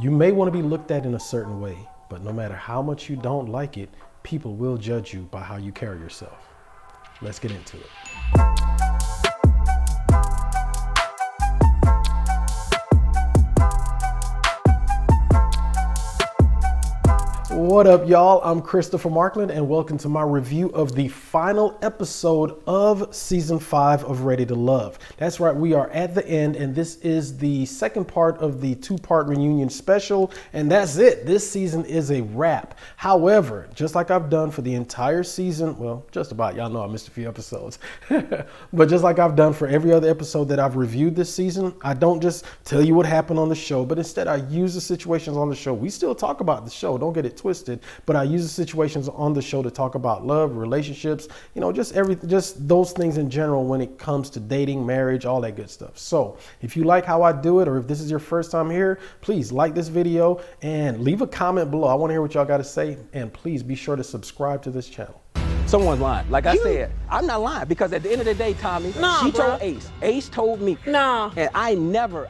You may want to be looked at in a certain way, but no matter how much you don't like it, people will judge you by how you carry yourself. Let's get into it. What up, y'all? I'm Christopher Markland, and welcome to my review of the final episode of season 5 of Ready to Love. That's right, we are at the end, and this is the second part of the 2-part reunion special, and that's it. This season is a wrap. However, just like I've done for the entire season, well, just about, y'all know I missed a few episodes, but just like I've done for every other episode that I've reviewed this season, I don't just tell you what happened on the show, but instead I use the situations on the show. We still talk about the show, don't get it twisted, but I use the situations on the show to talk about love, relationships, you know, just those things in general when it comes to dating, marriage, all that good stuff. So if you like how I do it, or if this is your first time here, please like this video and leave a comment below. I want to hear what y'all got to say, and please be sure to subscribe to this channel. Someone's lying. Like I said, I'm not lying, because at the end of the day, Tommy, she told Ace. Ace told me. No. And I never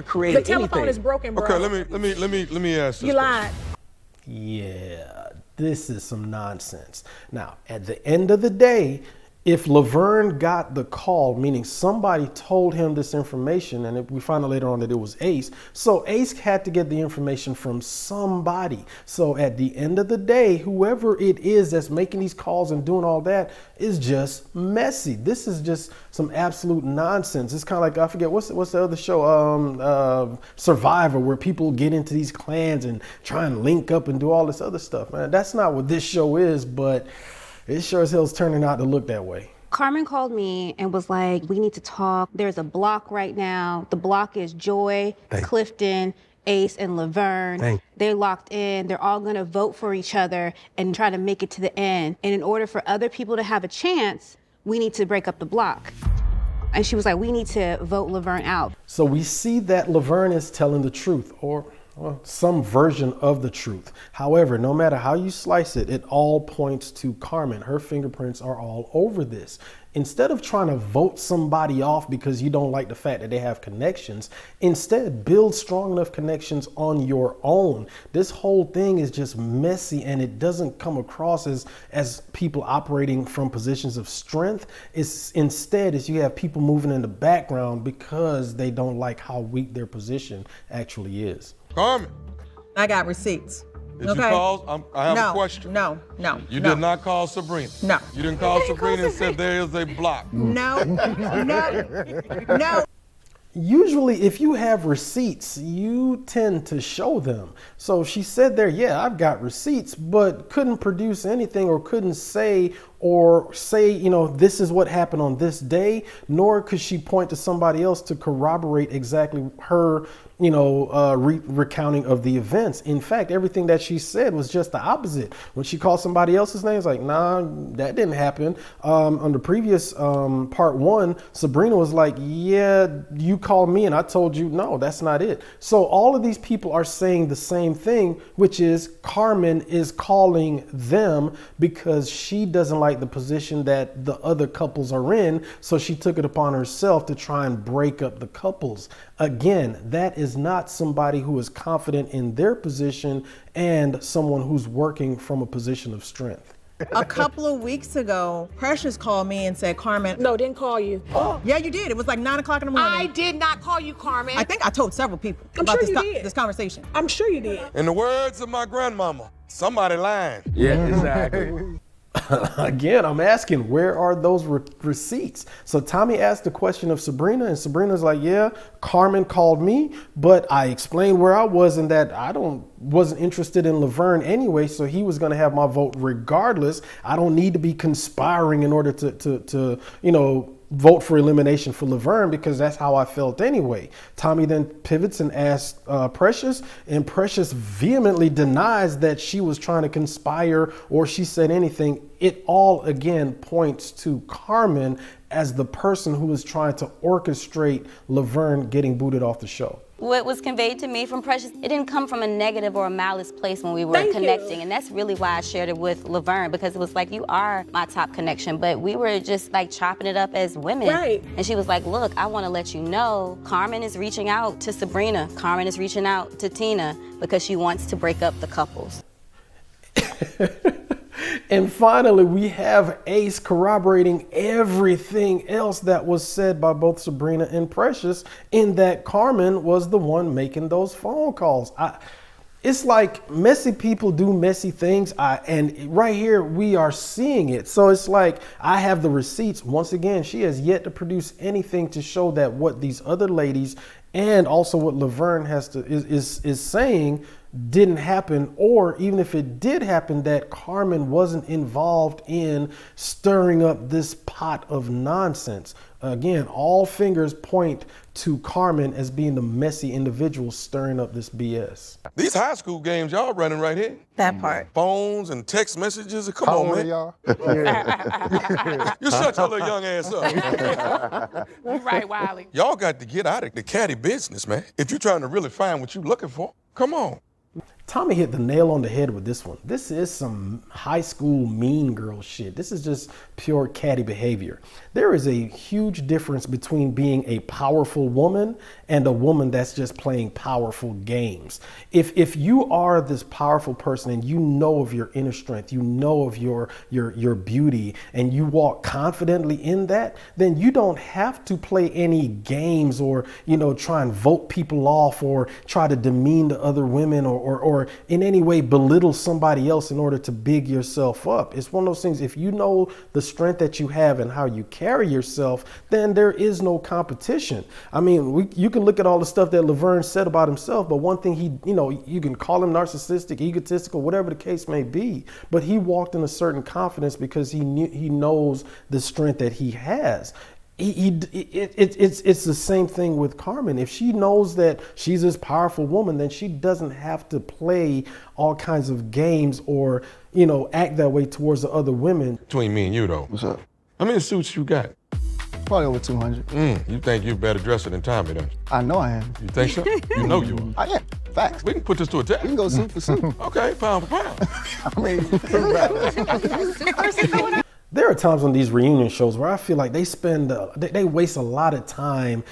created anything. The telephone is broken, bro. Okay, let me ask you. You lied. Yeah, this is some nonsense. Now, at the end of the day, if Laverne got the call, meaning somebody told him this information, and we find out later on that it was Ace, so Ace had to get the information from somebody. So at the end of the day, whoever it is that's making these calls and doing all that is just messy. This is just some absolute nonsense. It's kind of like, I forget, what's the other show, Survivor, where people get into these clans and try and link up and do all this other stuff, man. That's not what this show is, but it sure as hell's turning out to look that way. Carmen called me and was like, we need to talk. There's a block right now. The block is Joy, Clifton, Ace, and Laverne. They're locked in. They're all gonna vote for each other and try to make it to the end. And in order for other people to have a chance, we need to break up the block. And she was like, we need to vote Laverne out. So we see that Laverne is telling the truth, or well, some version of the truth. However, no matter how you slice it, it all points to Carmen. Her fingerprints are all over this. Instead of trying to vote somebody off because you don't like the fact that they have connections, instead build strong enough connections on your own. This whole thing is just messy, and it doesn't come across as people operating from positions of strength. Instead you have people moving in the background because they don't like how weak their position actually is. Carmen, I got receipts. did you call? I have a question. No. You did not call Sabrina. No. You didn't call Sabrina and said there is a block. No. Usually, if you have receipts, you tend to show them. So she said there, yeah, I've got receipts, but couldn't produce anything or couldn't say, you know, this is what happened on this day, nor could she point to somebody else to corroborate exactly her, you know, recounting of the events. In fact, everything that she said was just the opposite. When she called somebody else's name, it's like, nah, that didn't happen. On the previous part 1, Sabrina was like, yeah, you called me and I told you, no, that's not it. So all of these people are saying the same thing, which is Carmen is calling them because she doesn't like the position that the other couples are in. So she took it upon herself to try and break up the couples. Again, that is not somebody who is confident in their position and someone who's working from a position of strength. A couple of weeks ago, Precious called me and said, Carmen. No, didn't call you. Yeah, you did. It was like 9 o'clock in the morning. I did not call you, Carmen. I think I told several people I'm about sure you did. this conversation. I'm sure you did. In the words of my grandmama, somebody lying. Yeah, exactly. Again, I'm asking, where are those receipts? So Tommy asked the question of Sabrina, and Sabrina's like, yeah, Carmen called me, but I explained where I was and that I wasn't interested in Laverne anyway, so he was going to have my vote regardless. I don't need to be conspiring in order to you know, vote for elimination for Laverne, because that's how I felt anyway. Tommy then pivots and asks Precious, and Precious vehemently denies that she was trying to conspire or she said anything it all again points to Carmen as the person who was trying to orchestrate Laverne getting booted off the show. What was conveyed to me from Precious, it didn't come from a negative or a malice place when we were connecting. And that's really why I shared it with Laverne, because it was like, you are my top connection. But we were just like chopping it up as women. Right. And she was like, look, I want to let you know, Carmen is reaching out to Sabrina. Carmen is reaching out to Tina because she wants to break up the couples. And finally, we have Ace corroborating everything else that was said by both Sabrina and Precious, in that Carmen was the one making those phone calls. It's like messy people do messy things, and right here we are seeing it. So it's like, I have the receipts. Once again, she has yet to produce anything to show that what these other ladies and also what Laverne is saying didn't happen, or even if it did happen, that Carmen wasn't involved in stirring up this pot of nonsense. Again, all fingers point to Carmen as being the messy individual stirring up this BS. These high school games y'all running right here. That part. Phones and text messages. Come on, man. Y'all? You shut your little young ass up. You right, Wiley. Y'all got to get out of the catty business, man. If you're trying to really find what you're looking for, come on. Tommy hit the nail on the head with this one. This is some high school mean girl shit. This is just pure catty behavior. There is a huge difference between being a powerful woman and a woman that's just playing powerful games. If you are this powerful person and you know of your inner strength, you know of your beauty, and you walk confidently in that, then you don't have to play any games or, try and vote people off or try to demean the other women or in any way belittle somebody else in order to big yourself up. It's one of those things, if you know the strength that you have and how you carry yourself, then there is no competition. I mean, you can look at all the stuff that Laverne said about himself, but one thing you can call him narcissistic, egotistical, whatever the case may be, but he walked in a certain confidence because he knows the strength that he has. It's the same thing with Carmen. If she knows that she's this powerful woman, then she doesn't have to play all kinds of games or, act that way towards the other women. Between me and you, though. What's up? How many suits you got? Probably over 200. You think you're a better dresser than Tommy, don't you? I know I am. You think so? You know you are. I am. Facts. We can put this to a test. We can go suit for suit. Okay, pound for pound. I mean, There are times on these reunion shows where I feel like they waste a lot of time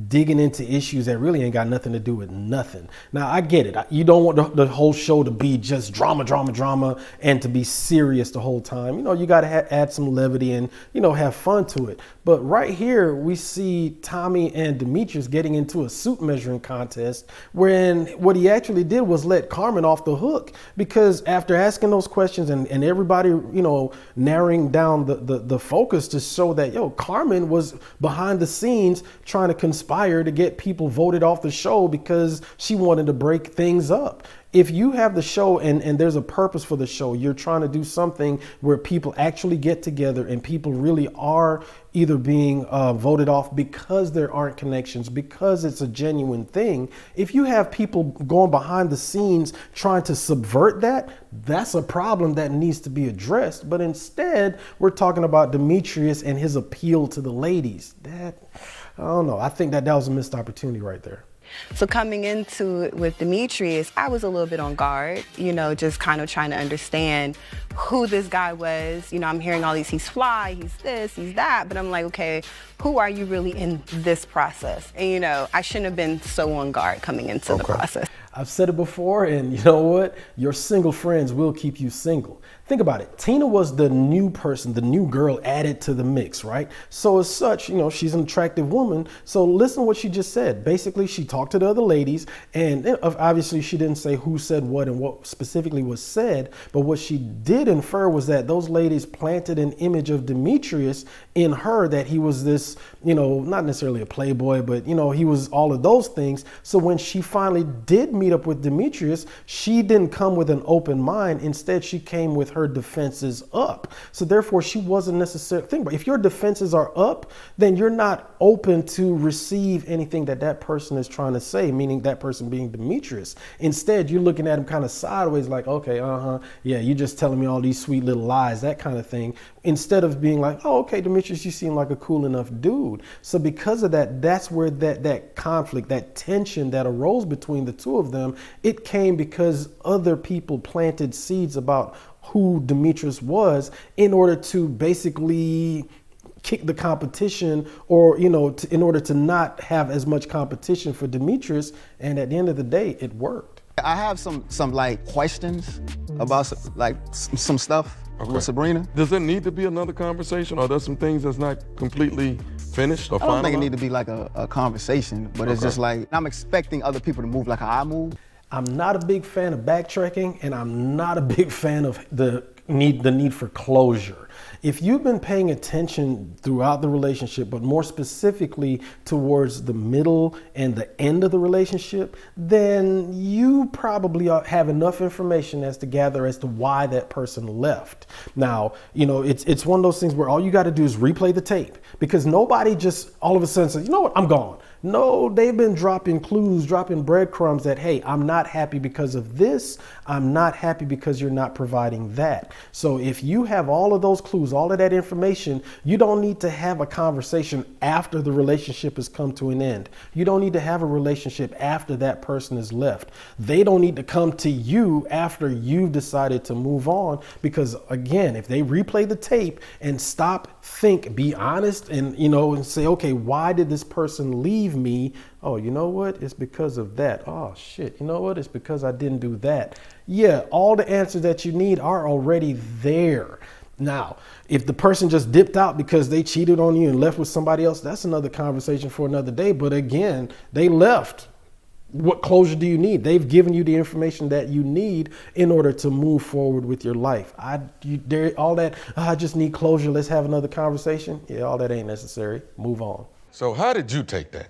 digging into issues that really ain't got nothing to do with nothing. Now, I get it. You don't want the whole show to be just drama, and to be serious the whole time. You got to add some levity and, have fun to it. But right here, we see Tommy and Demetrius getting into a suit measuring contest, when what he actually did was let Carmen off the hook, because after asking those questions and everybody, narrowing down the focus to show that, Carmen was behind the scenes trying to conspire to get people voted off the show because she wanted to break things up. If you have the show and there's a purpose for the show, you're trying to do something where people actually get together and people really are either being voted off because there aren't connections, because it's a genuine thing. If you have people going behind the scenes trying to subvert that, that's a problem that needs to be addressed. But instead, we're talking about Demetrius and his appeal to the ladies. I don't know. I think that was a missed opportunity right there. So coming into it with Demetrius, I was a little bit on guard, just kind of trying to understand who this guy was. I'm hearing all these, he's fly, he's this, he's that, but I'm like, okay, who are you really in this process? And I shouldn't have been so on guard coming into the process. I've said it before, and you know what? Your single friends will keep you single. Think about it. Tina was the new person, the new girl added to the mix, right? So as such, she's an attractive woman. So listen to what she just said. Basically, she talked to the other ladies, and obviously she didn't say who said what and what specifically was said. But what she did infer was that those ladies planted an image of Demetrius in her, that he was this, not necessarily a playboy, but, he was all of those things. So when she finally did meet up with Demetrius, she didn't come with an open mind. Instead, she came with her her defenses up. So therefore, she wasn't necessarily, think about it, if your defenses are up, then you're not open to receive anything that person is trying to say, meaning that person being Demetrius. Instead, you're looking at him kind of sideways like, okay, yeah, you're just telling me all these sweet little lies, that kind of thing. Instead of being like, oh, okay, Demetrius, you seem like a cool enough dude. So because of that, that's where that conflict, that tension that arose between the two of them, it came because other people planted seeds about who Demetrius was in order to basically kick the competition, or, you know, in order to not have as much competition for Demetrius. And at the end of the day, it worked. I have some like questions about like some stuff with Sabrina. Does there need to be another conversation, or there's some things that's not completely finished or I don't think it finalized? need to be like a conversation, but it's just like, I'm expecting other people to move like how I move. I'm not a big fan of backtracking, and I'm not a big fan of the need for closure. If you've been paying attention throughout the relationship, but more specifically towards the middle and the end of the relationship, then you probably have enough information as to gather as to why that person left. Now, you know, it's one of those things where all you got to do is replay the tape, because nobody just all of a sudden says, you know what, I'm gone. No, they've been dropping clues, dropping breadcrumbs that, hey, I'm not happy because of this. I'm not happy because you're not providing that. So if you have all of those clues, all of that information, you don't need to have a conversation after the relationship has come to an end. You don't need to have a relationship after that person is left. They don't need to come to you after you've decided to move on, because again, if they replay the tape and stop, think, be honest, and, you know, and say, okay, why did this person leave me? Oh, you know what? It's because of that. Oh shit. You know what? It's because I didn't do that. Yeah, all the answers that you need are already there. Now, if the person just dipped out because they cheated on you and left with somebody else, that's another conversation for another day. But again, they left. What closure do you need? They've given you the information that you need in order to move forward with your life. I just need closure. Let's have another conversation. Yeah, all that ain't necessary. Move on. So how did you take that?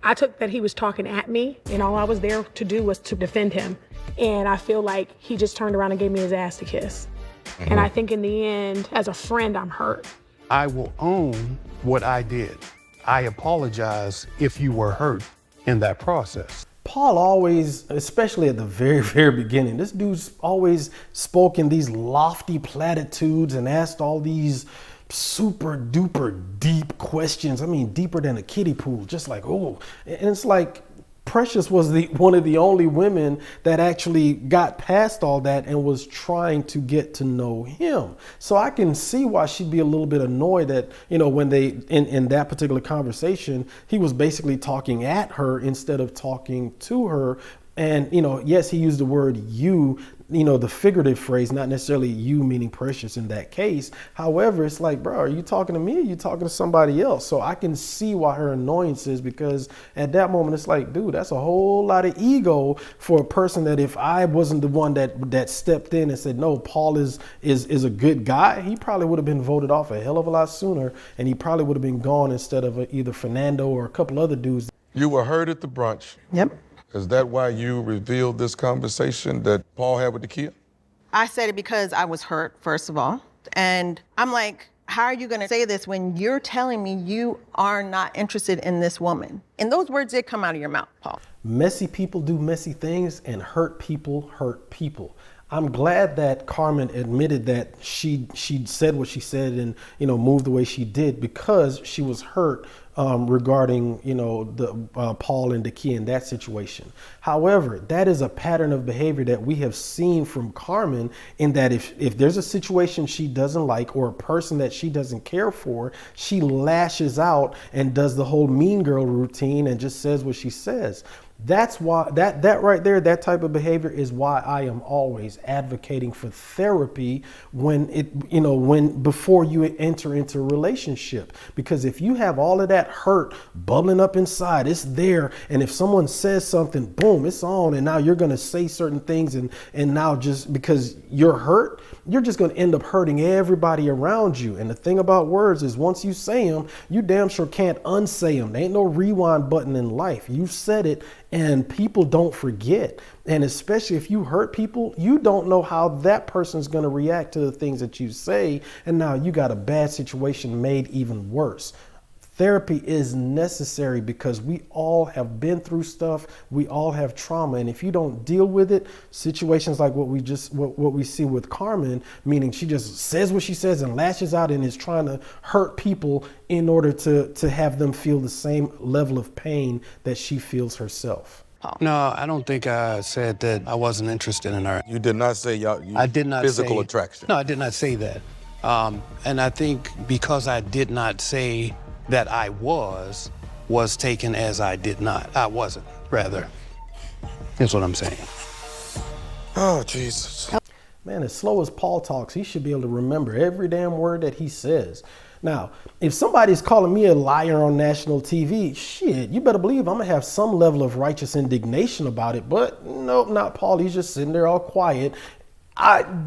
I took that he was talking at me, and all I was there to do was to defend him. And I feel like he just turned around and gave me his ass to kiss. Mm-hmm. And I think in the end, as a friend, I'm hurt. I will own what I did. I apologize if you were hurt in that process. Paul always, especially at the very, very beginning, this dude's always spoke in these lofty platitudes and asked all these super duper deep questions. I mean, deeper than a kiddie pool, just like, oh, and it's like Precious was one of the only women that actually got past all that and was trying to get to know him. So I can see why she'd be a little bit annoyed that, you know, when they, in that particular conversation, he was basically talking at her instead of talking to her. And, you know, yes, he used the word you, you know, the figurative phrase, not necessarily you meaning Precious in that case. However, it's like, bro, are you talking to me or are you talking to somebody else? So I can see why her annoyance is, because at that moment, it's like, dude, that's a whole lot of ego for a person that if I wasn't the one that stepped in and said, no, Paul is a good guy, he probably would have been voted off a hell of a lot sooner. And he probably would have been gone instead of either Fernando or a couple other dudes. You were heard at the brunch. Yep. Is that why you revealed this conversation that Paul had with the kid? I said it because I was hurt, first of all. And I'm like, how are you going to say this when you're telling me you are not interested in this woman? And those words did come out of your mouth, Paul. Messy people do messy things, and hurt people hurt people. I'm glad that Carmen admitted that she said what she said and, you know, moved the way she did, because she was hurt regarding, you know, the Paul and Daki in that situation. However, that is a pattern of behavior that we have seen from Carmen, in that if there's a situation she doesn't like or a person that she doesn't care for, she lashes out and does the whole mean girl routine and just says what she says. That's why that right there, that type of behavior is why I am always advocating for therapy when before you enter into a relationship. Because if you have all of that hurt bubbling up inside. It's there. And if someone says something, boom, it's on. And now you're going to say certain things. And now just because you're hurt, you're just going to end up hurting everybody around you. And the thing about words is once you say them, you damn sure can't unsay them. There ain't no rewind button in life. You said it and people don't forget. And especially if you hurt people, you don't know how that person's going to react to the things that you say. And now you got a bad situation made even worse. Therapy is necessary because we all have been through stuff. We all have trauma. And if you don't deal with it, situations like what we see with Carmen, meaning she just says what she says and lashes out and is trying to hurt people in order to have them feel the same level of pain that she feels herself. No, I don't think I said that I wasn't interested in her. You did not say I did not physical say, attraction. No, I did not say that. And I think because I did not say that I was taken as I did not. I wasn't, rather. That's what I'm saying. Oh, Jesus. Man, as slow as Paul talks, he should be able to remember every damn word that he says. Now, if somebody's calling me a liar on national TV, shit, you better believe I'm going to have some level of righteous indignation about it. But nope, not Paul. He's just sitting there all quiet.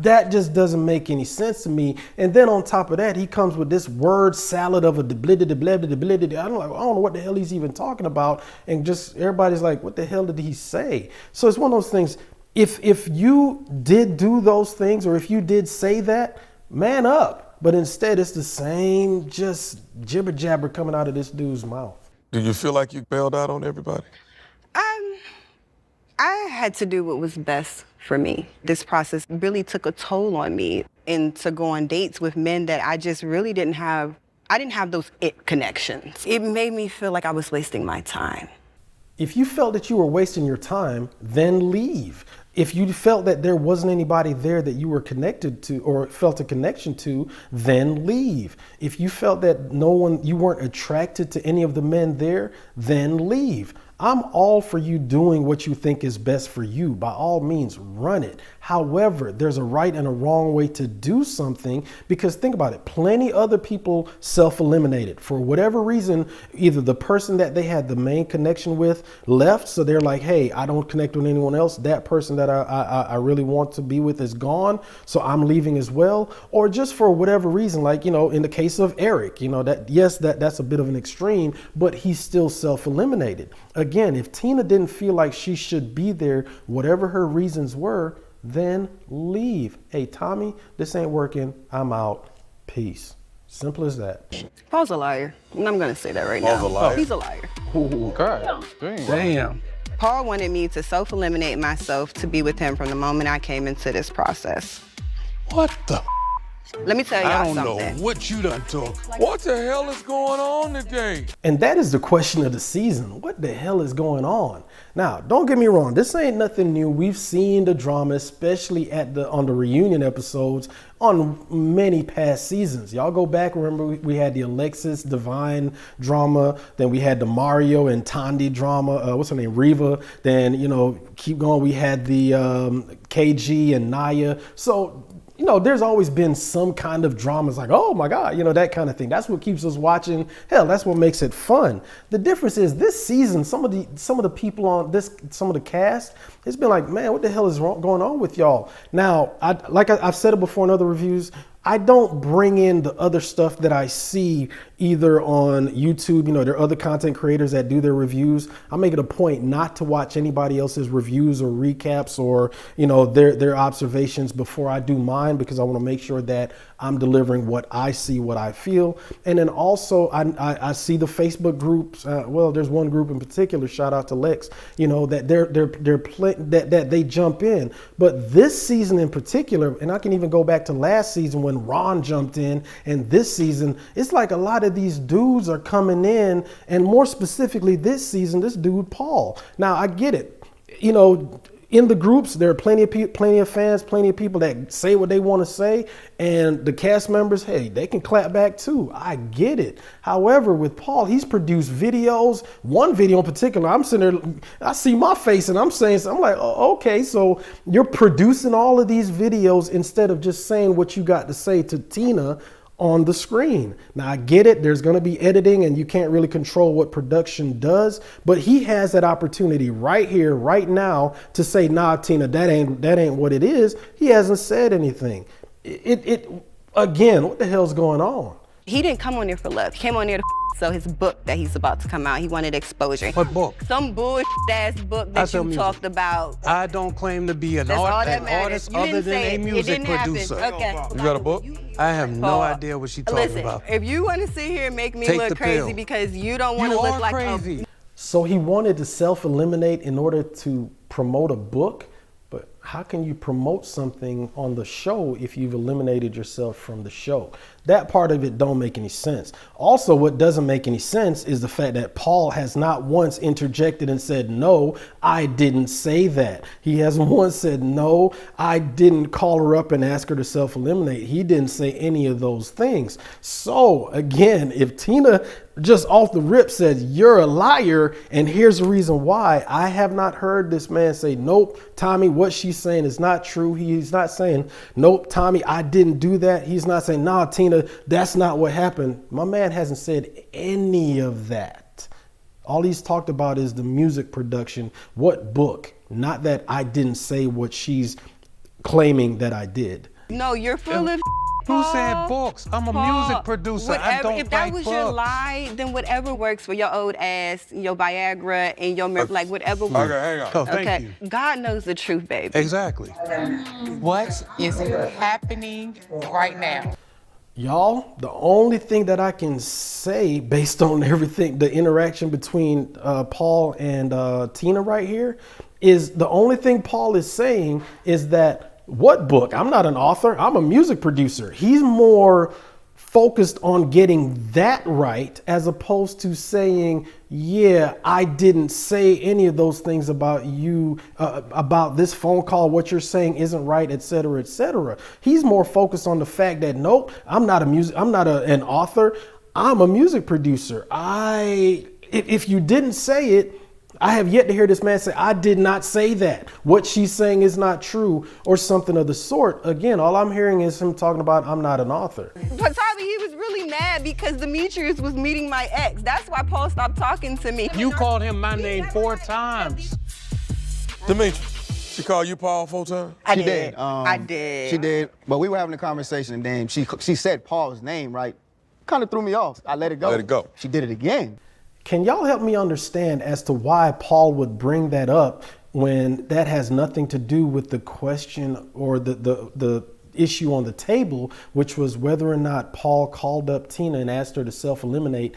That just doesn't make any sense to me. And then on top of that, he comes with this word salad of a deblitted. I don't know what the hell he's even talking about. And just everybody's like, what the hell did he say? So it's one of those things. If you did do those things or if you did say that, man up. But instead, it's the same just jibber jabber coming out of this dude's mouth. Do you feel like you bailed out on everybody? I had to do what was best for me. This process really took a toll on me, and to go on dates with men that I just really didn't have. I didn't have those it connections. It made me feel like I was wasting my time. If you felt that you were wasting your time, then leave. If you felt that there wasn't anybody there that you were connected to or felt a connection to, then leave. If you felt that you weren't attracted to any of the men there, then leave. I'm all for you doing what you think is best for you. By all means, run it. However, there's a right and a wrong way to do something because think about it. Plenty other people self-eliminated for whatever reason. Either the person that they had the main connection with left. So they're like, hey, I don't connect with anyone else. That person that I really want to be with is gone. So I'm leaving as well. Or just for whatever reason, like, in the case of Eric, that's a bit of an extreme, but he's still self-eliminated. Again, if Tina didn't feel like she should be there, whatever her reasons were, then leave. Hey, Tommy, this ain't working. I'm out. Peace. Simple as that. Paul's a liar. And I'm going to say that right Paul's now. a liar? He's a liar. Oh, God. Damn. Paul wanted me to self-eliminate myself to be with him from the moment I came into this process. What the? Let me tell y'all something. I don't know what you done took. What the hell is going on today? And that is the question of the season. What the hell is going on? Now, don't get me wrong. This ain't nothing new. We've seen the drama, especially on the reunion episodes on many past seasons. Y'all go back. Remember, we had the Alexis Divine drama. Then we had the Mario and Tandy drama. What's her name? Riva. Then, keep going. We had the KG and Naya. So, there's always been some kind of drama. It's like, oh my God, that kind of thing. That's what keeps us watching. Hell, that's what makes it fun. The difference is this season, some of the people on some of the cast, it's been like, man, what the hell is going on with y'all? Now, I've said it before in other reviews, I don't bring in the other stuff that I see either on YouTube. There are other content creators that do their reviews. I make it a point not to watch anybody else's reviews or recaps or, their observations before I do mine because I want to make sure that I'm delivering what I see, what I feel. And then also I see the Facebook groups. There's one group in particular, shout out to Lex, that that they jump in. But this season in particular, and I can even go back to last season when Ron jumped in, and this season, it's like a lot of these dudes are coming in, and more specifically this season, this dude, Paul. Now, I get it. In the groups, there are plenty of fans, plenty of people that say what they want to say, and the cast members, hey, they can clap back too. I get it. However, with Paul, he's produced videos. One video in particular, I'm sitting there, I see my face, and I'm like, oh, okay, so you're producing all of these videos instead of just saying what you got to say to Tina on the screen. Now I get it, there's going to be editing and you can't really control what production does, but he has that opportunity right here, right now to say, nah, Tina, that ain't what it is. He hasn't said anything. Again, what the hell's going on? He didn't come on there for love. He came on there to sell his book that he's about to come out. He wanted exposure. What book? Some bullshit ass book that you talked about. I don't claim to be an artist other than a music producer. Okay. You got a book? I have no idea what she's talking about. If you want to sit here and make me Take look the crazy pill. because you don't want to look like crazy. So he wanted to self-eliminate in order to promote a book? But how can you promote something on the show if you've eliminated yourself from the show? That part of it don't make any sense. Also, what doesn't make any sense is the fact that Paul has not once interjected and said, no, I didn't say that. He hasn't once said, no, I didn't call her up and ask her to self-eliminate. He didn't say any of those things. So again, if Tina just off the rip says, you're a liar, and here's the reason why, I have not heard this man say, nope, Tommy, what she's saying is not true. He's not saying, nope, Tommy, I didn't do that. He's not saying, nah, Tina, that's not what happened. My man hasn't said any of that. All he's talked about is the music production. What book? Not that I didn't say what she's claiming that I did. No, you're full of Who said books? I'm a music producer. Whatever, I don't if that write was books. your lie, then whatever works for your old ass, your Viagra, and your like whatever works. Okay, hang on. Oh, thank you. God knows the truth, baby. Exactly. What is happening right now? Y'all, the only thing that I can say based on everything, the interaction between Paul and Tina right here, is the only thing Paul is saying is that, what book? I'm not an author. I'm a music producer. He's more focused on getting that right as opposed to saying, yeah, I didn't say any of those things about you, about this phone call, what you're saying isn't right, etc., etc. He's more focused on the fact that, nope, I'm not an author. I'm a music producer. If you didn't say it, I have yet to hear this man say, I did not say that. What she's saying is not true or something of the sort. Again, all I'm hearing is him talking about, I'm not an author. But Tommy, he was really mad because Demetrius was meeting my ex. That's why Paul stopped talking to me. You called him my name 4 times. Demetrius, she called you Paul 4 times? She did. I did. She did. But we were having a conversation, and then she said Paul's name, right? Kind of threw me off. I let it go. Let it go. She did it again. Can y'all help me understand as to why Paul would bring that up when that has nothing to do with the question or the issue on the table, which was whether or not Paul called up Tina and asked her to self-eliminate,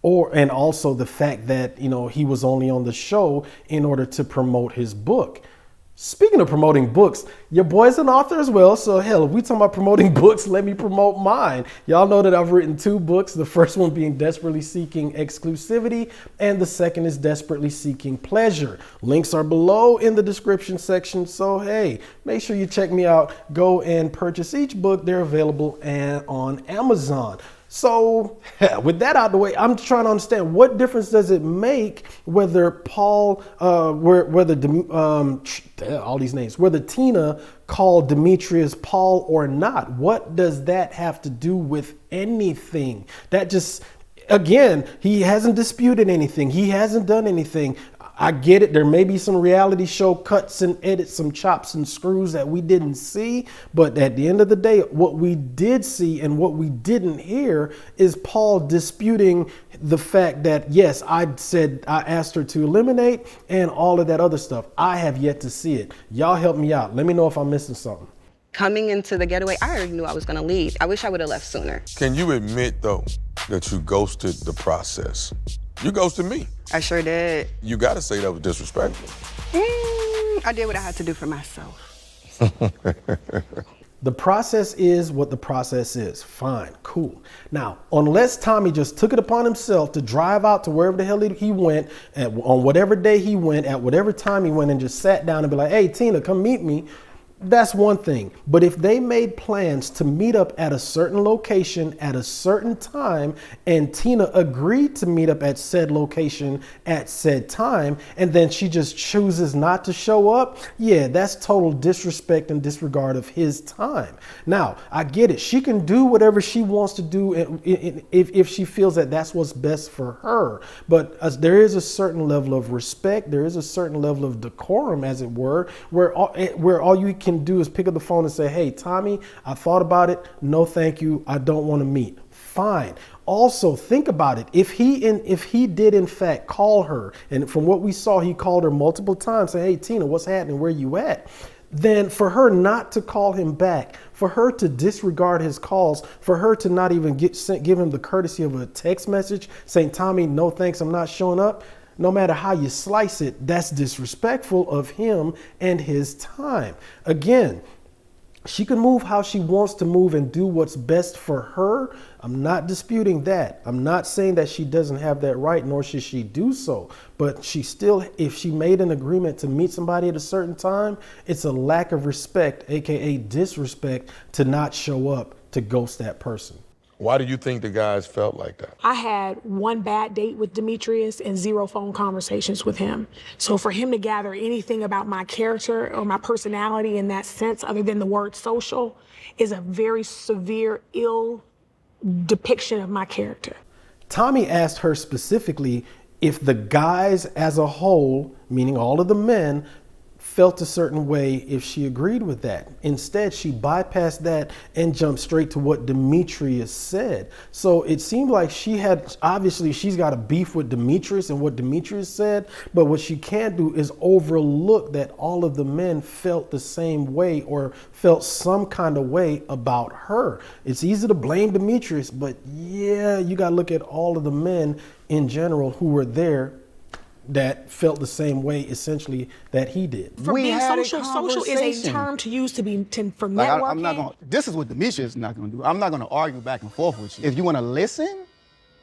and also the fact that, he was only on the show in order to promote his book. Speaking of promoting books, your boy's an author as well. So hell, if we talking about promoting books, let me promote mine. Y'all know that I've written 2 books. The first one being Desperately Seeking Exclusivity, and the second is Desperately Seeking Pleasure. Links are below in the description section. So hey, make sure you check me out. Go and purchase each book. They're available on Amazon. So with that out of the way, I'm trying to understand, what difference does it make whether Paul, whether Tina called Demetrius Paul or not? What does that have to do with anything? That just, again, he hasn't disputed anything. He hasn't done anything. I get it. There may be some reality show cuts and edits, some chops and screws that we didn't see. But at the end of the day, what we did see and what we didn't hear is Paul disputing the fact that, yes, I asked her to eliminate and all of that other stuff. I have yet to see it. Y'all help me out. Let me know if I'm missing something. Coming into the getaway, I already knew I was going to leave. I wish I would have left sooner. Can you admit, though, that you ghosted the process? You ghosted me. I sure did. You got to say that was disrespectful. I did what I had to do for myself. The process is what the process is. Fine, cool. Now, unless Tommy just took it upon himself to drive out to wherever the hell he went, on whatever day he went, at whatever time he went, and just sat down and be like, hey, Tina, come meet me. that's one thing. But if they made plans to meet up at a certain location at a certain time, and Tina agreed to meet up at said location at said time, and then she just chooses not to show up, yeah, that's total disrespect and disregard of his time. Now, I get it. She can do whatever she wants to do if she feels that that's what's best for her. But there is a certain level of respect. There is a certain level of decorum, as it were, where all you can do is pick up the phone and say, hey, Tommy, I thought about it. No, thank you. I don't want to meet. Fine. Also, think about it. If he did in fact call her, and from what we saw, he called her multiple times, saying, hey, Tina, what's happening? Where you at? Then for her not to call him back, for her to disregard his calls, for her to not even give him the courtesy of a text message saying, Tommy, no thanks, I'm not showing up. No matter how you slice it, that's disrespectful of him and his time. Again, she can move how she wants to move and do what's best for her. I'm not disputing that. I'm not saying that she doesn't have that right, nor should she do so. But she still, if she made an agreement to meet somebody at a certain time, it's a lack of respect, aka disrespect, to not show up, to ghost that person. Why do you think the guys felt like that? I had one bad date with Demetrius and 0 phone conversations with him. So for him to gather anything about my character or my personality in that sense, other than the word social, is a very severe, ill depiction of my character. Tommy asked her specifically if the guys as a whole, meaning all of the men, felt a certain way if she agreed with that. Instead, she bypassed that and jumped straight to what Demetrius said. So it seemed like obviously she's got a beef with Demetrius and what Demetrius said, but what she can't do is overlook that all of the men felt the same way or felt some kind of way about her. It's easy to blame Demetrius, but yeah, you got to look at all of the men in general who were there that felt the same way essentially that he did. For being social is a term to use for networking. I'm not gonna, this is what Demetrius is not gonna do. I'm not gonna argue back and forth with you. If you wanna listen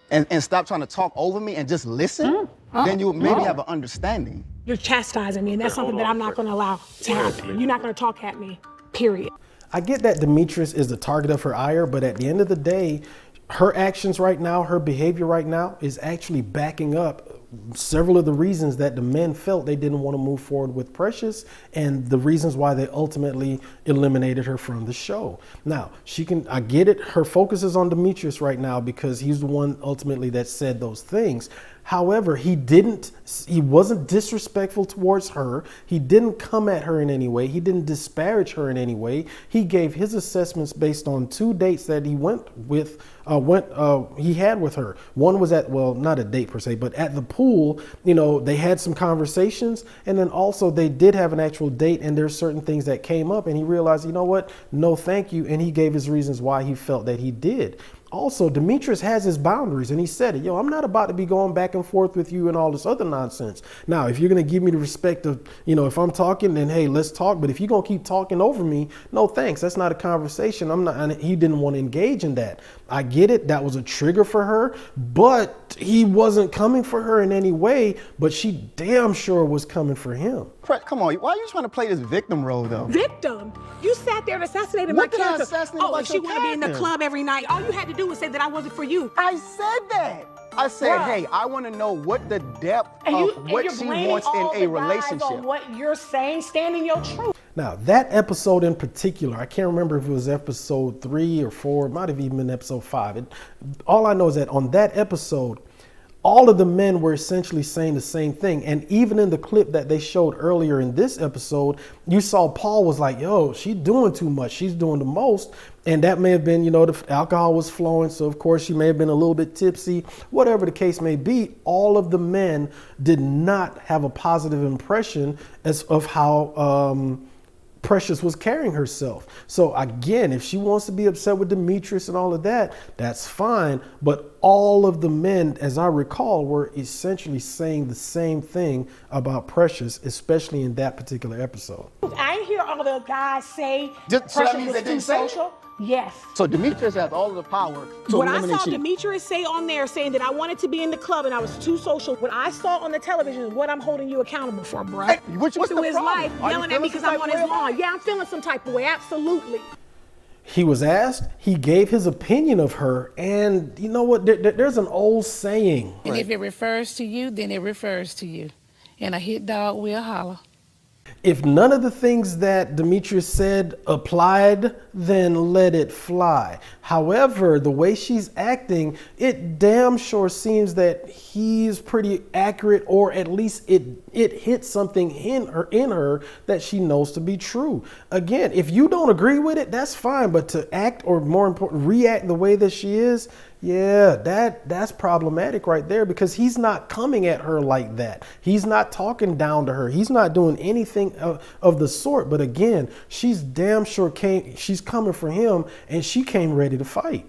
and stop trying to talk over me and just listen, then you maybe have an understanding. You're chastising me, and that's something that I'm not gonna allow to happen. You're not gonna talk at me, period. I get that Demetrius is the target of her ire, but at the end of the day, her actions right now, her behavior right now is actually backing up several of the reasons that the men felt they didn't want to move forward with Precious and the reasons why they ultimately eliminated her from the show. Now, I get it. Her focus is on Demetrius right now because he's the one ultimately that said those things. However, he wasn't disrespectful towards her. He didn't come at her in any way. He didn't disparage her in any way. He gave his assessments based on 2 dates that he had with her. One was not a date per se, but at the pool, they had some conversations, and then also they did have an actual date, and there's certain things that came up, and he realized, you know what? No, thank you. And he gave his reasons why he felt that he did. Also, Demetrius has his boundaries, and he said it. I'm not about to be going back and forth with you and all this other nonsense. Now, if you're going to give me the respect of, if I'm talking, then hey, let's talk. But if you're going to keep talking over me, no thanks. That's not a conversation. He didn't want to engage in that. I get it. That was a trigger for her, but he wasn't coming for her in any way, but she damn sure was coming for him. Come on, why are you trying to play this victim role, though? Victim? You sat there and assassinated my character. If she want to be in the club every night, all you had to do was say that I wasn't for you. I said that. I said, hey, I want to know what the depth of what she wants in a relationship. On what you're saying, stand in your truth. Now, that episode in particular, I can't remember if it was episode 3 or 4, it might have even been episode 5. All I know is that on that episode, all of the men were essentially saying the same thing. And even in the clip that they showed earlier in this episode, you saw Paul was like, yo, she's doing too much. She's doing the most. And that may have been, the alcohol was flowing. So, of course, she may have been a little bit tipsy. Whatever the case may be, all of the men did not have a positive impression of how Precious was carrying herself. So again, if she wants to be upset with Demetrius and all of that, that's fine. But all of the men, as I recall, were essentially saying the same thing about Precious, especially in that particular episode. I ain't hear all the guys say So that Precious means was they too didn't say it? social? Yes. So Demetrius has all of the power to What I eliminate saw you. Demetrius say on there saying that I wanted to be in the club and I was too social, what I saw on the television is what I'm holding you accountable for, bro. Hey, what's the Through his problem? life, Are you yelling at me feeling because some I'm type on of his way about lawn. Yeah, I'm feeling some type of way, absolutely. He was asked, he gave his opinion of her, and you know what? There's an old saying. And if it refers to you, then it refers to you. And a hit dog will holler. If none of the things that Demetrius said applied, then let it fly. However, the way she's acting, it damn sure seems that he's pretty accurate, or at least it hit something in her that she knows to be true. Again, if you don't agree with it, that's fine, but to act, or more important, react the way that she is, yeah, that's problematic right there, because he's not coming at her like that. He's not talking down to her. He's not doing anything of the sort. But again, she's damn sure she's coming for him, and she came ready to fight.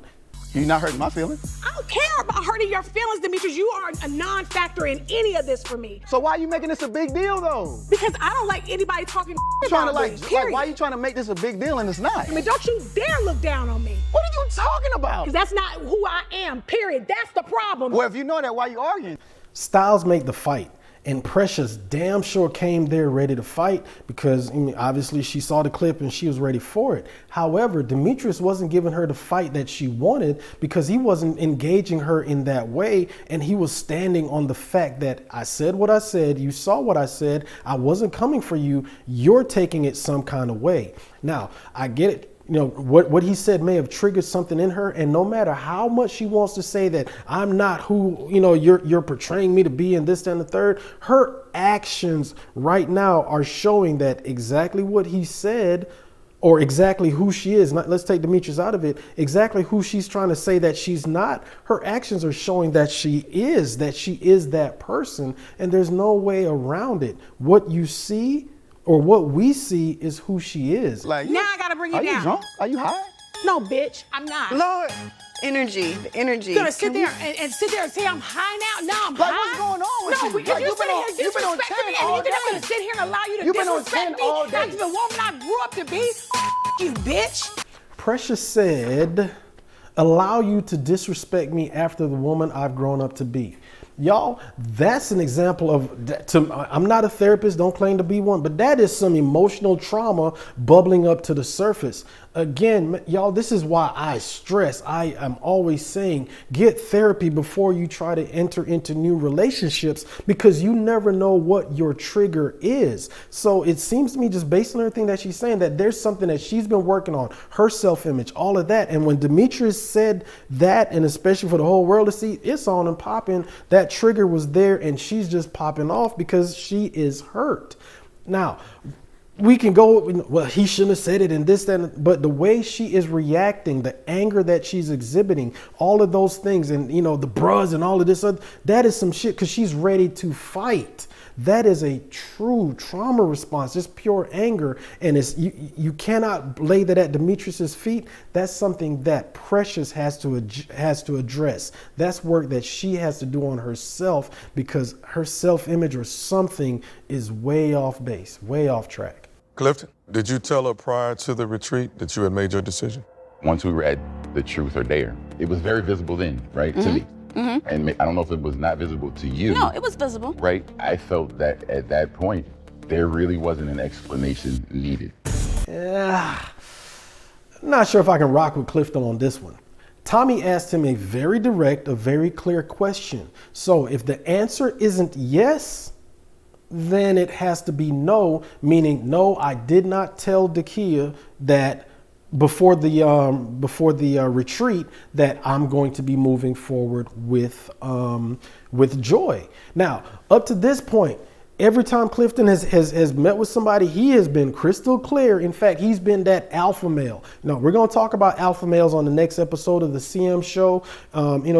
You're not hurting my feelings. I don't care about hurting your feelings, Demetrius. You are a non-factor in any of this for me. So why are you making this a big deal, though? Because I don't like anybody talking about me, period. Why are you trying to make this a big deal and it's not? I mean, don't you dare look down on me. What are you talking about? Because that's not who I am, period. That's the problem. Well, if you know that, why are you arguing? Styles make the fight. And Precious damn sure came there ready to fight, because obviously she saw the clip and she was ready for it. However, Demetrius wasn't giving her the fight that she wanted, because he wasn't engaging her in that way. And he was standing on the fact that I said what I said, you saw what I said, I wasn't coming for you, you're taking it some kind of way. Now, I get it. You know, what he said may have triggered something in her, and no matter how much she wants to say that I'm not who, you're portraying me to be, and this, that, and the third, her actions right now are showing that exactly what he said, or exactly who she is. Let's take Demetrius out of it. Exactly who she's trying to say that she's not. Her actions are showing that she is that person, and there's no way around it. What you see, or what we see, is who she is. Now I gotta bring you down. Are you drunk? Are you high? No, bitch, I'm not. Lord, the energy. You're gonna sit there and sit there and say I'm high now? No, I'm high. What's going on with you? No, because you're sitting here you've been on disrespecting me, 10 all and you think I'm day. gonna sit here and allow you to You've been on disrespect 10 me? all day. That's the woman I grew up to be. You, bitch. Precious said, allow you to disrespect me after the woman I've grown up to be. Y'all, that's an example of that. I'm not a therapist, don't claim to be one, but that is some emotional trauma bubbling up to the surface. Again, y'all, this is why I stress, I am always saying, get therapy before you try to enter into new relationships, because you never know what your trigger is. So it seems to me, just based on everything that she's saying, that there's something that she's been working on, her self-image, all of that. And when Demetrius said that, and especially for the whole world to see, it's on and popping, that trigger was there, and she's just popping off because she is hurt. Now, we can go, well, he shouldn't have said it and this, that, but the way she is reacting, the anger that she's exhibiting, all of those things, and the bras and all of this, that is some shit, because she's ready to fight. That is a true trauma response, just pure anger. And you cannot lay that at Demetrius's feet. That's something that Precious has to address. That's work that she has to do on herself, because her self-image or something is way off base, way off track. Clifton, did you tell her prior to the retreat that you had made your decision? Once we were at the Truth or Dare, it was very visible then, right, to me. Mm-hmm. And I don't know if it was not visible to you. No, it was visible. Right? I felt that at that point, there really wasn't an explanation needed. Yeah, I'm not sure if I can rock with Clifton on this one. Tommy asked him a very direct, a very clear question. So if the answer isn't yes, then it has to be no, meaning no, I did not tell Dakia that before the retreat that I'm going to be moving forward with Joy. Now, up to this point, every time Clifton has met with somebody, he has been crystal clear. In fact, he's been that alpha male. Now, we're going to talk about alpha males on the next episode of the CM show.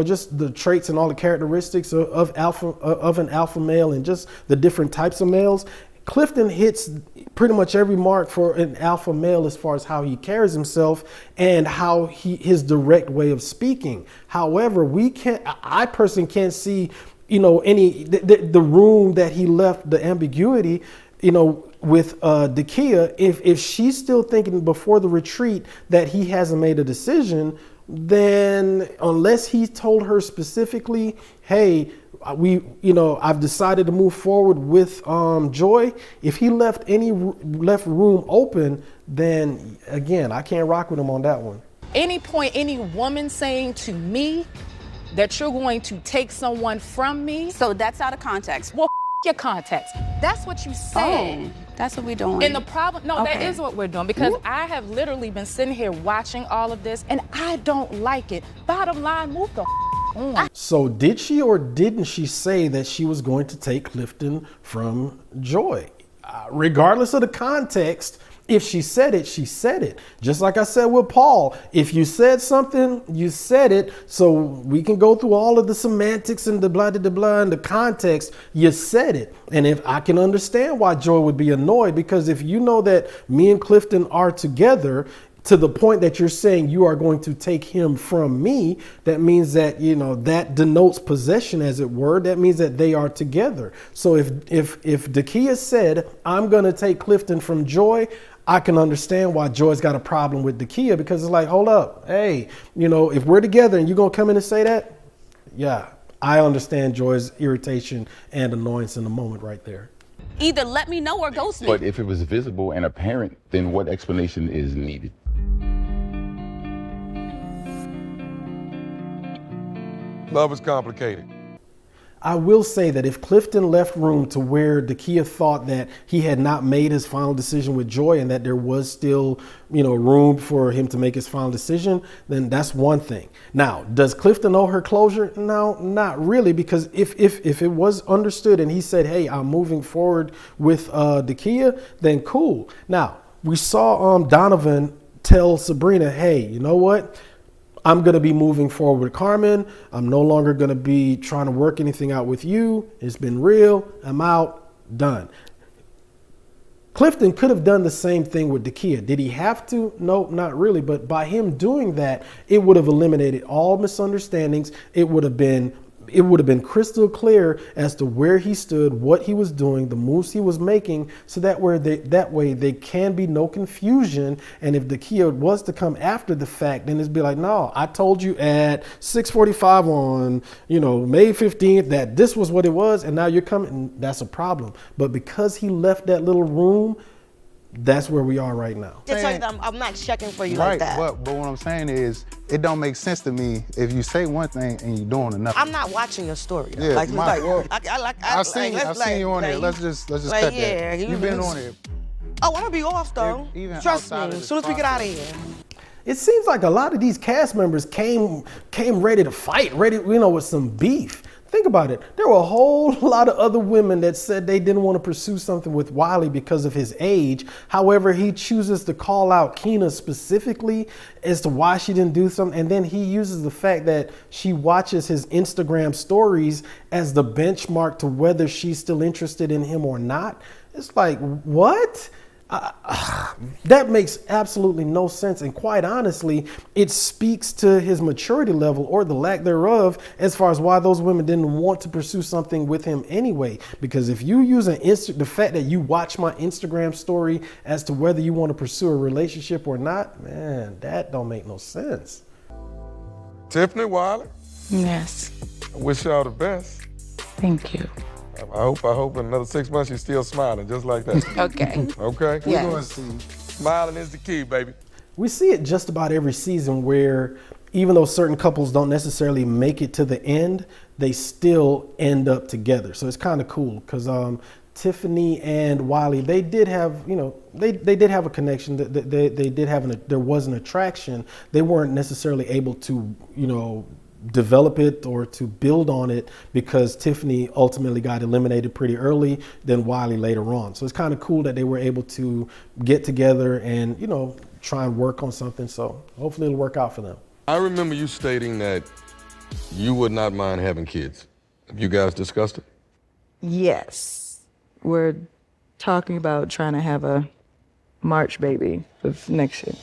Just the traits and all the characteristics of an alpha male, and just the different types of males. Clifton hits pretty much every mark for an alpha male as far as how he carries himself and how his direct way of speaking. However, I personally can't see, the room that he left, the ambiguity. with Dakia, if she's still thinking before the retreat that he hasn't made a decision, then unless he told her specifically, hey, I've decided to move forward with Joy, if he left room open, then again, I can't rock with him on that one. Any point, any woman saying to me that you're going to take someone from me. So that's out of context. Well, your context. That's what you said. Oh, that's what we're doing. And the problem, that is what we're doing, because I have literally been sitting here watching all of this and I don't like it. Bottom line, move the on. So did she or didn't she say that she was going to take Clifton from Joy? Regardless of the context, if she said it, she said it. Just like I said with Paul, if you said something, you said it. So we can go through all of the semantics and the blah, blah, blah, and the context. You said it. And if I can understand why Joy would be annoyed, because if you know that me and Clifton are together to the point that you're saying you are going to take him from me, that means that, that denotes possession, as it were. That means that they are together. So if Dakia said, I'm going to take Clifton from Joy, I can understand why Joy's got a problem with Dakia, because it's like, hold up. Hey, if we're together and you're going to come in and say that, yeah, I understand Joy's irritation and annoyance in the moment right there. Either let me know or ghost me. But if it was visible and apparent, then what explanation is needed? Love is complicated. I will say that if Clifton left room to where Dakia thought that he had not made his final decision with Joy and that there was still, room for him to make his final decision, then that's one thing. Now, does Clifton owe her closure? No, not really, because if it was understood and he said, hey, I'm moving forward with Dakia, then cool. Now, we saw Donovan tell Sabrina, hey, you know what? I'm going to be moving forward with Carmen. I'm no longer going to be trying to work anything out with you. It's been real. I'm out. Done. Clifton could have done the same thing with Dakia. Did he have to? No, not really. But by him doing that, it would have eliminated all misunderstandings. It would have been crystal clear as to where he stood, what he was doing, the moves he was making, so that way there can be no confusion. And if Dakia was to come after the fact, then it'd be like, no, I told you at 6:45 on, May 15th that this was what it was, and now you're coming, and that's a problem. But because he left that little room, that's where we are right now. Just tell you that I'm not checking for you like that. But what I'm saying is, it don't make sense to me if you say one thing and you're doing another. I'm not watching your story. Yeah, I've seen you on there. Let's just cut that. You've been on it. Oh, I'm gonna be off though. Trust me. As soon as we get out of here. It seems like a lot of these cast members came ready to fight, with some beef. Think about it. There were a whole lot of other women that said they didn't want to pursue something with Wiley because of his age. However, he chooses to call out Keena specifically as to why she didn't do something. And then he uses the fact that she watches his Instagram stories as the benchmark to whether she's still interested in him or not. It's like, what? That makes absolutely no sense. And quite honestly, it speaks to his maturity level, or the lack thereof, as far as why those women didn't want to pursue something with him anyway. Because if you use the fact that you watch my Instagram story as to whether you want to pursue a relationship or not, man, that don't make no sense. Tiffany, Wiley? Yes. I wish y'all the best. Thank you. I hope in another 6 months you're still smiling, just like that. Okay. Okay? Yes. We're going to see. Smiling is the key, baby. We see it just about every season where even though certain couples don't necessarily make it to the end, they still end up together. So it's kind of cool because Tiffany and Wiley, they did have, they did have a connection. They did have there was an attraction. They weren't necessarily able to, develop it or to build on it because Tiffany ultimately got eliminated pretty early, then Wiley later on. So it's kind of cool that they were able to get together and, try and work on something. So hopefully it'll work out for them. I remember you stating that you would not mind having kids. Have you guys discussed it? Yes. We're talking about trying to have a March baby of next year.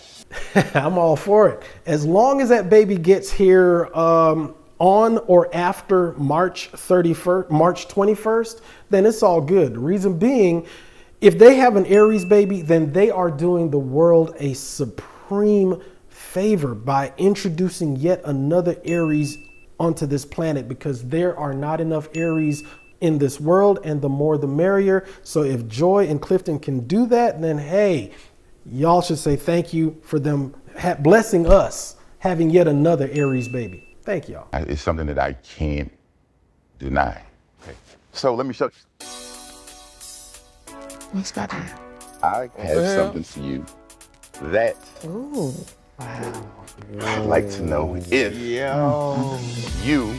I'm all for it. As long as that baby gets here on or after March 21st, then it's all good. The reason being, if they have an Aries baby, then they are doing the world a supreme favor by introducing yet another Aries onto this planet, because there are not enough Aries in this world, and the more the merrier. So if Joy and Clifton can do that, then hey, y'all should say thank you for them blessing us having yet another Aries baby. Thank y'all. It's something that I can't deny. Okay. So let me show you. What's got that? I have something for you that Ooh. Wow. I'd like to know if you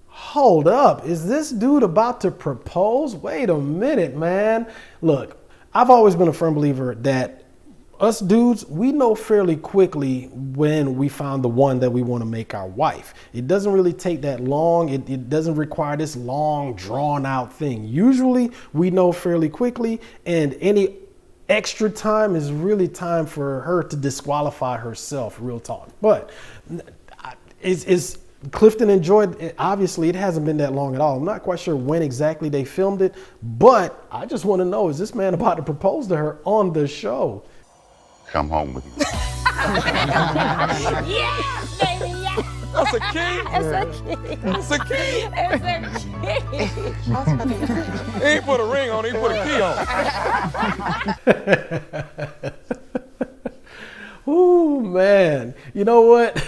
Hold up, is this dude about to propose? Wait a minute, man. Look, I've always been a firm believer that us dudes, we know fairly quickly when we found the one that we want to make our wife. It doesn't really take that long. It doesn't require this long, drawn out thing. Usually we know fairly quickly, and any extra time is really time for her to disqualify herself, real talk. But it's Clifton enjoyed it. Obviously, it hasn't been that long at all. I'm not quite sure when exactly they filmed it, but I just want to know, is this man about to propose to her on the show? come home with me. Yes, baby, yes. That's a key. It's a key. That's a key. It's a key. He ain't put a ring on it, he put a key on. Ooh, man. You know what?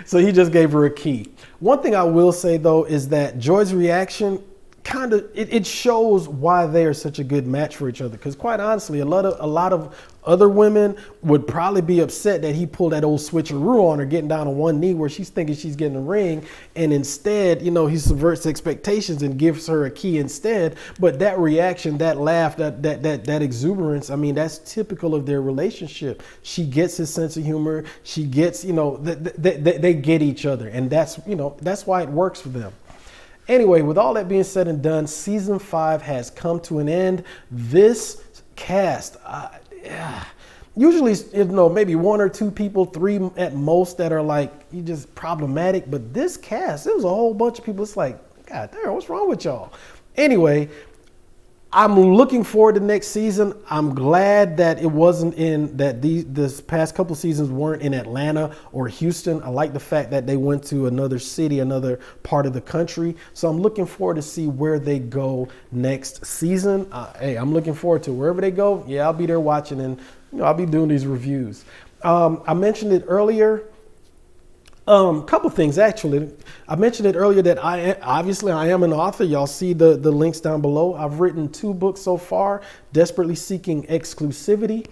So he just gave her a key. One thing I will say, though, is that Joy's reaction kind of, it shows why they are such a good match for each other. Because quite honestly, a lot of other women would probably be upset that he pulled that old switcheroo on her, getting down on one knee where she's thinking she's getting a ring. And instead, you know, he subverts expectations and gives her a key instead. But that reaction, that laugh, that exuberance, I mean, that's typical of their relationship. She gets his sense of humor. She gets, you know, they get each other. And that's, you know, that's why it works for them. Anyway, with all that being said and done, season 5 has come to an end. This cast, usually, you know, maybe 1 or 2 people, 3 at most, that are like, you just problematic. But this cast, it was a whole bunch of people. It's like, God damn, what's wrong with y'all? Anyway, I'm looking forward to next season. I'm glad that it wasn't in, that this past couple seasons weren't in Atlanta or Houston. I like the fact that they went to another city, another part of the country. So I'm looking forward to see where they go next season. Hey, I'm looking forward to wherever they go. Yeah, I'll be there watching, and you know, I'll be doing these reviews. I mentioned it earlier. Couple things, actually. I mentioned it earlier that I am an author. Y'all see the links down below. I've written 2 books so far, Desperately Seeking Exclusivity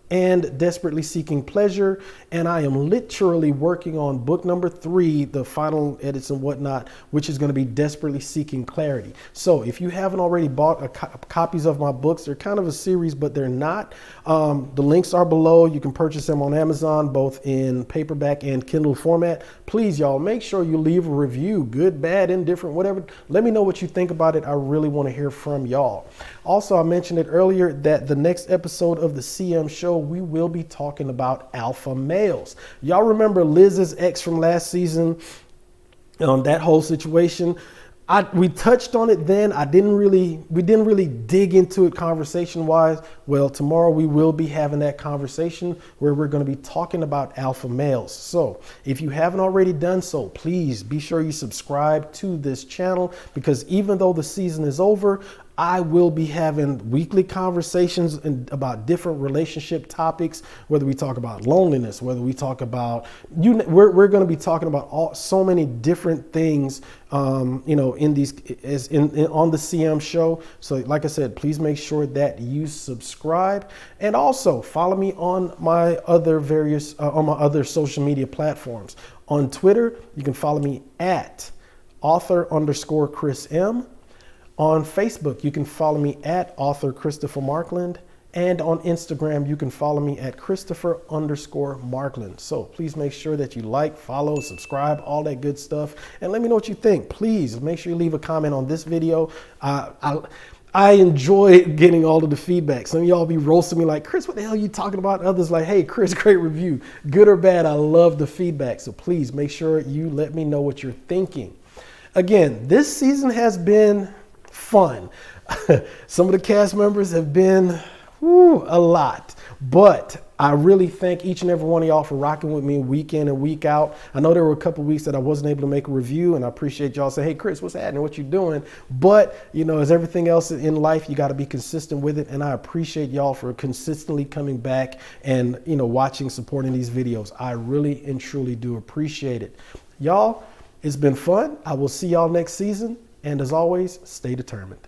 and Desperately Seeking Pleasure. And I am literally working on book number 3, the final edits and whatnot, which is going to be Desperately Seeking Clarity. So if you haven't already bought copies of my books, they're kind of a series, but they're not. The links are below. You can purchase them on Amazon, both in paperback and Kindle format. Please, y'all, make sure you leave a review, good, bad, indifferent, whatever. Let me know what you think about it. I really want to hear from y'all. Also, I mentioned it earlier that the next episode of the CM show, we will be talking about alpha males. Y'all remember Liz's ex from last season, that whole situation? We touched on it then. We didn't really dig into it conversation wise. Well, tomorrow we will be having that conversation where we're going to be talking about alpha males. So if you haven't already done so, please be sure you subscribe to this channel, because even though the season is over, I will be having weekly conversations about different relationship topics, whether we talk about loneliness, whether we talk about, we're going to be talking about so many different things, you know, on the CM show. So like I said, please make sure that you subscribe, and also follow me on my other social media platforms. On Twitter, you can follow me at author_Chris M. On Facebook, you can follow me at author Christopher Markland. And on Instagram, you can follow me at Christopher_Markland. So please make sure that you like, follow, subscribe, all that good stuff. And let me know what you think. Please make sure you leave a comment on this video. I enjoy getting all of the feedback. Some of y'all be roasting me like, Chris, what the hell are you talking about? Others like, hey, Chris, great review. Good or bad, I love the feedback. So please make sure you let me know what you're thinking. Again, this season has been fun. Some of the cast members have been a lot, but I really thank each and every one of y'all for rocking with me week in and week out. I know there were a couple weeks that I wasn't able to make a review, and I appreciate y'all saying, hey, Chris, what's happening? What you doing? But, you know, as everything else in life, you got to be consistent with it. And I appreciate y'all for consistently coming back and, you know, watching, supporting these videos. I really and truly do appreciate it. Y'all, it's been fun. I will see y'all next season. And as always, stay determined.